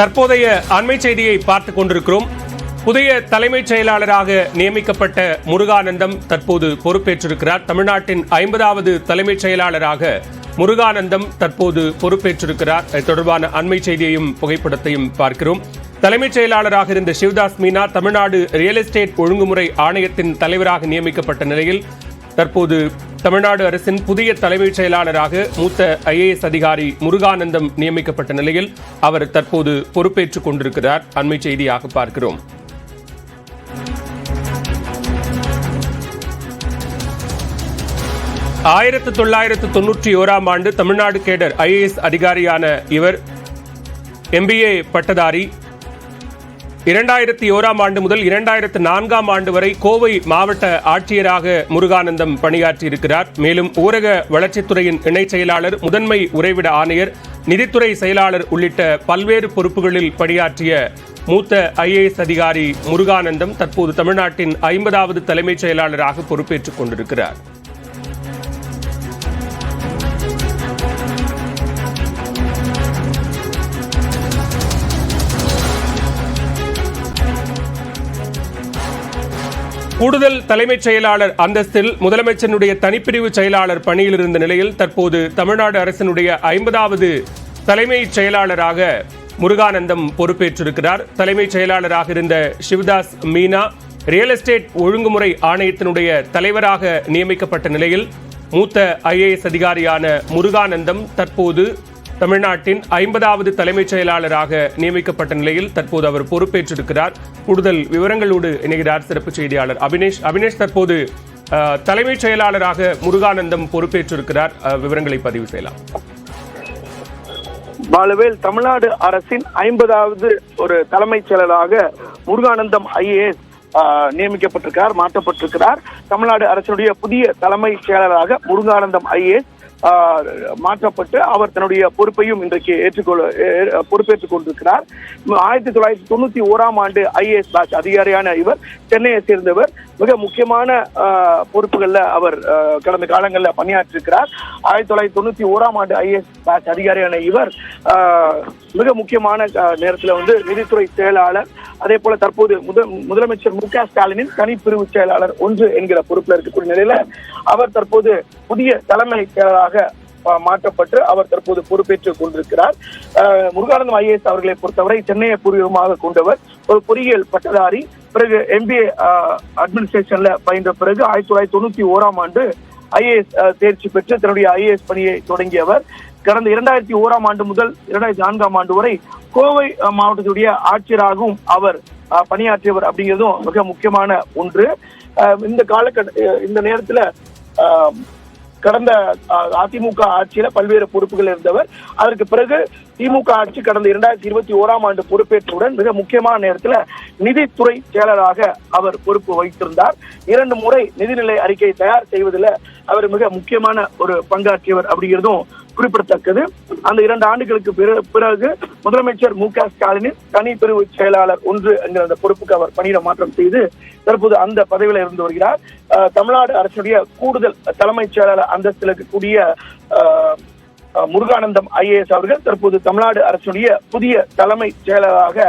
தற்போதைய அண்மை செய்தியை பார்த்துக் கொண்டிருக்கிறோம். புதிய தலைமைச் செயலாளராக நியமிக்கப்பட்ட முருகானந்தம் தற்போது பொறுப்பேற்றிருக்கிறார். தமிழ்நாட்டின் 50வது தலைமைச் செயலாளராக முருகானந்தம் தற்போது பொறுப்பேற்றிருக்கிறார். இது தொடர்பான அண்மை செய்தியையும் புகைப்படத்தையும் பார்க்கிறோம். தலைமைச் செயலாளராக இருந்த சிவதாஸ் மீனா தமிழ்நாடு ரியல் எஸ்டேட் ஒழுங்குமுறை ஆணையத்தின் தலைவராக நியமிக்கப்பட்ட நிலையில் தற்போது தமிழ்நாடு அரசின் புதிய தலைமைச் செயலாளராக மூத்த IAS அதிகாரி முருகானந்தம் நியமிக்கப்பட்ட நிலையில் அவர் தற்போது பொறுப்பேற்றுக் கொண்டிருக்கிறார். அண்மை செய்தியாக பார்க்கிறோம். ஆயிரத்து 1991 ஆண்டு தமிழ்நாடு கேடர் IAS அதிகாரியான இவர் MBA பட்டதாரி. 2001 ஆண்டு முதல் 2004 ஆண்டு வரை கோவை மாவட்ட ஆட்சியராக முருகானந்தம் பணியாற்றியிருக்கிறார். மேலும் ஊரக வளர்ச்சித்துறையின் இணைச் செயலாளர், முதன்மை உறைவிட ஆணையர், நிதித்துறை செயலாளர் உள்ளிட்ட பல்வேறு பொறுப்புகளில் பணியாற்றிய மூத்த IAS அதிகாரி முருகானந்தம் தற்போது தமிழ்நாட்டின் 50வது தலைமைச் செயலாளராக பொறுப்பேற்றுக் கொண்டிருக்கிறார். கூடுதல் தலைமைச் செயலாளர் அந்தஸ்தில் முதலமைச்சருடைய தனிப்பிரிவு செயலாளர் பணியில் இருந்த நிலையில் தற்போது தமிழ்நாடு அரசினுடைய 50வது தலைமைச் செயலாளராக முருகானந்தம் பொறுப்பேற்றிருக்கிறார். தலைமைச் செயலாளராக இருந்த சிவதாஸ் மீனா ரியல் எஸ்டேட் ஒழுங்குமுறை ஆணையத்தினுடைய தலைவராக நியமிக்கப்பட்ட நிலையில் மூத்த IAS அதிகாரியான முருகானந்தம் தற்போது தமிழ்நாட்டின் 50வது தலைமைச் செயலாளராக நியமிக்கப்பட்ட நிலையில் தற்போது அவர் பொறுப்பேற்றிருக்கிறார். கூடுதல் விவரங்களோடு இணைகிறார் சிறப்பு செய்தியாளர் அபினேஷ். தற்போது தலைமைச் செயலாளராக முருகானந்தம் பொறுப்பேற்றிருக்கிறார். விவரங்களை பதிவு செய்யலாம். பாலுவேல், தமிழ்நாடு அரசின் 50வது ஒரு தலைமைச் செயலராக முருகானந்தம் IAS நியமிக்கப்பட்டிருக்கிறார், மாற்றப்பட்டிருக்கிறார். தமிழ்நாடு அரசினுடைய புதிய தலைமைச் செயலராக முருகானந்தம் IAS மாற்றப்பட்டு அவர் தன்னுடைய பொறுப்பையும் இன்றைக்கு பொறுப்பேற்றுக் கொண்டிருக்கிறார். 1991 ஆண்டு IAS பேட்ச் அதிகாரியான இவர் சென்னையை சேர்ந்தவர். மிக முக்கியமான பொறுப்புகள்ல அவர் கடந்த காலங்களில் பணியாற்றிருக்கிறார். 1991 ஆண்டு IAS பேட்ச் அதிகாரியான இவர் மிக முக்கியமான நேரத்தில் நிதித்துறை செயலாளர், அதே போல தற்போது முதலமைச்சர் MK ஸ்டாலினின் தனிப்பிரிவு செயலாளர் 1 என்கிற பொறுப்பில் இருக்கக்கூடிய நிலையில அவர் தற்போது புதிய தலைமை செயலராக மாற்றப்பட்டு அவர் தற்போது பொறுப்பேற்றுக் கொண்டிருக்கிறார். முருகானந்தம் IAS அவர்களை பொறுத்தவரை சென்னையை பூர்வீகமாக கொண்டவர். ஒரு பொறியியல் பட்டதாரி. பிறகு MBA அட்மினிஸ்ட்ரேஷன்ல பயின்ற பிறகு 1991 ஆண்டு IAS தேர்ச்சி பெற்று தன்னுடைய IAS பணியை தொடங்கியவர். கடந்த 2001 ஆண்டு முதல் 2004 ஆண்டு வரை கோவை மாவட்டத்துடைய ஆட்சியராகவும் அவர் பணியாற்றியவர் அப்படிங்கிறதும் மிக முக்கியமான ஒன்று. இந்த நேரத்துல கடந்த அதிமுக ஆட்சியில பல்வேறு பொறுப்புகள் இருந்தவர். அதற்கு பிறகு திமுக ஆட்சி கடந்த 2021 ஆண்டு பொறுப்பேற்றவுடன் மிக முக்கியமான நேரத்துல நிதித்துறை செயலராக அவர் பொறுப்பு வகித்திருந்தார். 2 முறை நிதிநிலை அறிக்கை தயார் செய்வதில் அவர் மிக முக்கியமான ஒரு பங்காற்றியவர் அப்படிங்கிறதும் குறிப்பிடத்தக்கது. அந்த 2 ஆண்டுகளுக்கு பிறகு முதலமைச்சர் MK ஸ்டாலினின் தனிப்பிரிவு செயலாளர் 1 என்கிற அந்த பொறுப்புக்கு அவர் பணியிட மாற்றம் செய்து தற்போது அந்த பதவியில் இருந்து வருகிறார். தமிழ்நாடு அரசுடைய கூடுதல் தலைமைச் செயலாளர் அந்தஸ்தில் இருக்கக்கூடிய முருகானந்தம் IAS அவர்கள் தற்போது தமிழ்நாடு அரசுடைய புதிய தலைமைச் செயலராக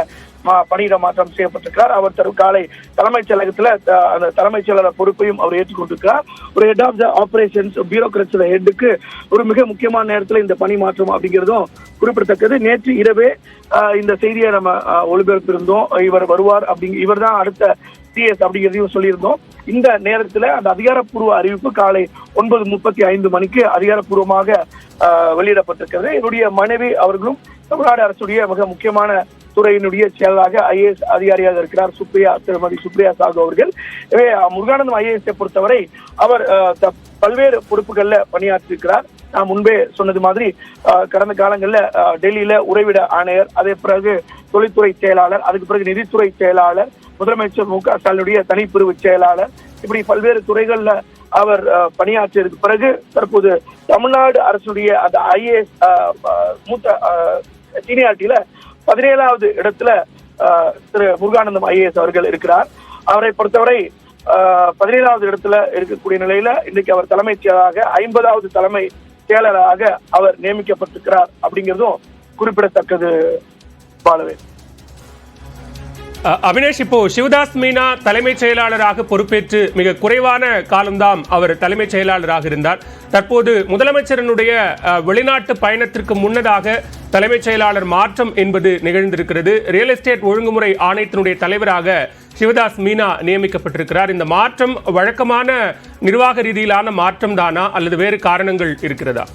பணியிட மாற்றம் செய்யப்பட்டிருக்கிறார். அவர் காலை தலைமைச் செயலகத்தில் அந்த தலைமைச் செயலாளர் பொறுப்பையும் அவர் ஏற்றுக்கொண்டிருக்கிறார். ஒரு head of the operations bureaucrats ஹெட்டுக்கு ஒரு மிக முக்கியமான நேரத்தில் இந்த பணி மாற்றம் அப்படிங்கிறதும் குறிப்பிடத்தக்கது. நேற்று இரவே இந்த செய்தியை நம்ம ஒளிபரப்பியிருந்தோம். இவர் வருவார் இவர் தான் அடுத்த CS அப்படிங்கிறதையும் சொல்லியிருந்தோம். இந்த நேரத்தில் அந்த அதிகாரப்பூர்வ அறிவிப்பு காலை 9:35 மணிக்கு அதிகாரப்பூர்வமாக வெளியிடப்பட்டிருக்கிறது. என்னுடைய மனைவி அவர்களும் தமிழ்நாடு அரசுடைய மிக முக்கியமான துறையினுடைய செயலராக IAS அதிகாரியாக இருக்கிறார் திருமதி சுப்ரியா சாகு அவர்கள். எனவே முருகானந்தம் IAS பொறுத்தவரை அவர் பல்வேறு பொறுப்புகள்ல பணியாற்றிருக்கிறார். நான் முன்பே சொன்னது மாதிரி கடந்த காலங்களில் டெல்லியில உறைவிட ஆணையர், அதே பிறகு தொழில்துறை செயலாளர், அதுக்கு பிறகு நிதித்துறை செயலாளர், முதலமைச்சர் MK ஸ்டாலினுடைய தனிப்பிரிவு செயலாளர், இப்படி பல்வேறு துறைகள்ல அவர் பணியாற்றியதுக்கு பிறகு தற்போது தமிழ்நாடு அரசுடைய அந்த IAS மூத்த சீனியாரிட்டியில 17வது இடத்துல திரு முருகானந்தம் IAS அவர்கள் இருக்கிறார். அவரை பொறுத்தவரை 17வது இடத்துல இருக்கக்கூடிய நிலையில இன்றைக்கு அவர் தலைமைச் செயலராக 50வது தலைமை செயலராக அவர் நியமிக்கப்பட்டிருக்கிறார் அப்படிங்கிறதும் குறிப்பிடத்தக்கது. பாலவேல். அவினேஷ், இப்போ சிவதாஸ் மீனா தலைமைச் செயலாளராக பொறுப்பேற்று மிக குறைவான காலம்தான் அவர் தலைமைச் செயலாளராக இருந்தார். தற்போது முதலமைச்சரனுடைய வெளிநாட்டு பயணத்திற்கு முன்னதாக தலைமைச் செயலாளர் மாற்றம் என்பது நிகழ்ந்திருக்கிறது. ரியல் எஸ்டேட் ஒழுங்குமுறை ஆணையத்தினுடைய தலைவராக சிவதாஸ் மீனா நியமிக்கப்பட்டிருக்கிறார். இந்த மாற்றம் வழக்கமான நிர்வாக ரீதியிலான மாற்றம் தானா அல்லது வேறு காரணங்கள் இருக்கிறதா?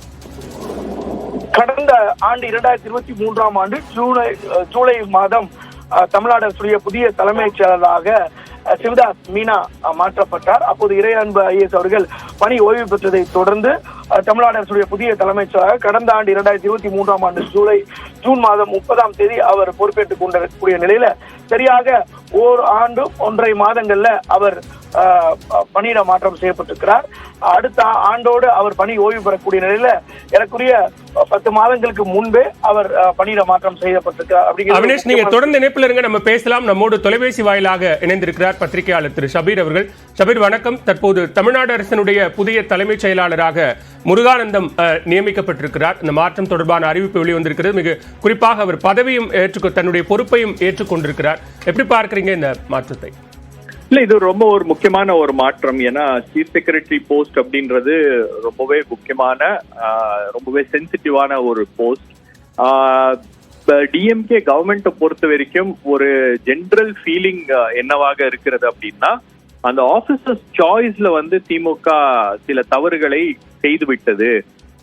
கடந்த ஆண்டு 2023ஆம் ஆண்டு ஜூலை மாதம் தமிழ்நாடு அரசுடைய புதிய தலைமைச் செயலராக சிவதாஸ் மீனா மாற்றப்பட்டார். அப்போது இறையன்பு IAS அவர்கள் பணி ஓய்வு பெற்றதை தொடர்ந்து தமிழ்நாடு அரசுடைய புதிய தலைமைச் செயலராக கடந்த ஆண்டு 2023ஆம் ஆண்டு ஜூன் மாதம் 30ஆம் தேதி அவர் பொறுப்பேற்றுக் கொண்டிருக்கக்கூடிய நிலையில சரியாக ஓர் ஆண்டு 1.5 மாதங்கள்ல அவர் பணியிட மாற்றம் செய்யப்பட்டிருக்கிறார். அடுத்த ஆண்டோடு அவர் பணி ஓய்வு பெறக்கூடிய நிலையில எனக்குரிய 10 மாதங்களுக்கு முன்பே அவர் பணியிட மாற்றம் செய்யப்பட்டிருக்கிறார். அவினேஷ், நீங்க தொடர்ந்து இணைப்பில் இருங்க, நம்ம பேசலாம். நம்மோடு தொலைபேசி வாயிலாக இணைந்திருக்கிறார் பத்திரிகையாளர் திரு ஷபீர் அவர்கள். ஷபீர், வணக்கம். தற்போது தமிழ்நாடு அரசினுடைய புதிய தலைமைச் செயலாளராக முருகானந்தம் நியமிக்கப்பட்டிருக்கிறார். இந்த மாற்றம் தொடர்பான அறிவிப்பு வெளிவந்திருக்கிறது. மிக குறிப்பாக அவர் பதவியும் தன்னுடைய பொறுப்பையும் ஏற்றுக்கொண்டிருக்கிறார். எப்படி பார்க்கிறீங்க இந்த மாற்றத்தை? இல்ல, இது ரொம்ப ஒரு முக்கியமான ஒரு மாற்றம். ஏன்னா சீஃப் செக்ரட்டரி போஸ்ட் அப்படின்றது ரொம்பவே முக்கியமான, ரொம்பவே சென்சிட்டிவான ஒரு போஸ்ட். டிஎம்கே கவர்மெண்ட்டை பொறுத்த வரைக்கும் ஒரு ஜெனரல் ஃபீலிங் என்னவாக இருக்கிறது அப்படின்னா, அந்த ஆபீசர்ஸ் சாய்ஸ்ல திமுக சில தவறுகளை செய்து விட்டது.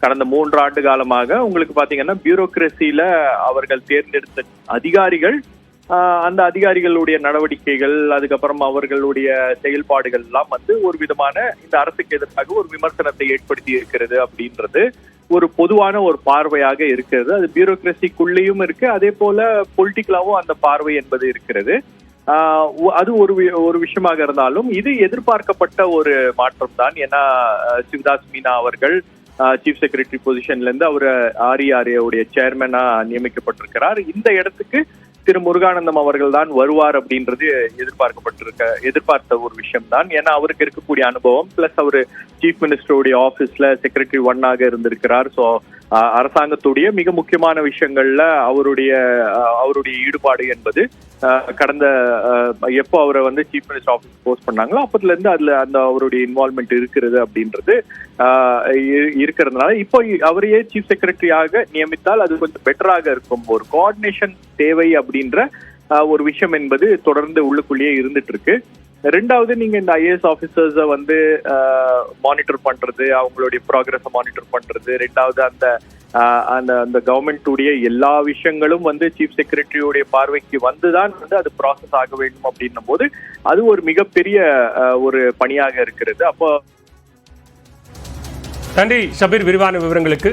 கடந்த 3 ஆண்டு காலமாக உங்களுக்கு பாத்தீங்கன்னா பியூரோக்ரசியில அவர்கள் தேர்ந்தெடுத்த அதிகாரிகள், அந்த அதிகாரிகளுடைய நடவடிக்கைகள், அதுக்கப்புறம் அவர்களுடைய செயல்பாடுகள் எல்லாம் ஒரு விதமான இந்த அரசுக்கு எதிராக ஒரு விமர்சனத்தை ஏற்படுத்தி இருக்கிறது அப்படின்றது ஒரு பொதுவான ஒரு பார்வையாக இருக்கிறது. அது பியூரோக்ரசிக்குள்ளேயும் இருக்கு, அதே போல பொலிட்டிக்கலாவும் அந்த பார்வை என்பது இருக்கிறது. அது ஒரு விஷயமாக இருந்தாலும் இது எதிர்பார்க்கப்பட்ட ஒரு மாற்றம் தான். ஏன்னா சிவதாஸ் மீனா அவர்கள் சீஃப் செக்ரட்டரி பொசிஷன்ல இருந்து அவர் RERA உடைய சேர்மனா நியமிக்கப்பட்டிருக்கிறார். இந்த இடத்துக்கு திரு முருகானந்தம் அவர்கள் தான் வருவார் அப்படின்றது எதிர்பார்த்த ஒரு விஷயம் தான். ஏன்னா அவருக்கு இருக்கக்கூடிய அனுபவம் பிளஸ் அவரு சீஃப் மினிஸ்டருடைய ஆபீஸ்ல செக்ரட்டரி 1 இருந்திருக்கிறார். ஸோ அரசாங்கத்துடைய மிக முக்கியமான விஷயங்கள்ல அவருடைய ஈடுபாடு என்பது கடந்த எப்போ அவரை சீஃப் மினிஸ்டர் ஆபீஸ் போஸ்ட் பண்ணாங்களோ அப்பத்துல இருந்து அதுல அந்த அவருடைய இன்வால்மெண்ட் இருக்கிறது அப்படின்றது இருக்கிறதுனால இப்போ அவரையே சீஃப் செக்ரட்டரியாக நியமித்தால் அது கொஞ்சம் பெட்டராக இருக்கும். ஒரு கோஆர்டினேஷன் தேவை அப்படின்ற ஒரு விஷயம் என்பது தொடர்ந்து உள்ளுக்குள்ளேயே இருந்துட்டு இருக்கு. ரெண்டாவது, நீங்க இந்த IAS ஆபீசர்ஸ மானிட்டர் பண்றது, அவங்களுடைய ப்ராக்ரஸ மானிட்டர் பண்றது. ரெண்டாவது, அந்த கவர்மெண்ட்டுடைய எல்லா விஷயங்களும் சீஃப் செக்ரட்டரியுடைய பார்வைக்கு வந்துதான் அது ப்ராசஸ் ஆக வேண்டும் அப்படின்னும் போது அது ஒரு மிகப்பெரிய ஒரு பணியாக இருக்கிறது. அப்போ நன்றி ஷபீர், விரிவான விவரங்களுக்கு.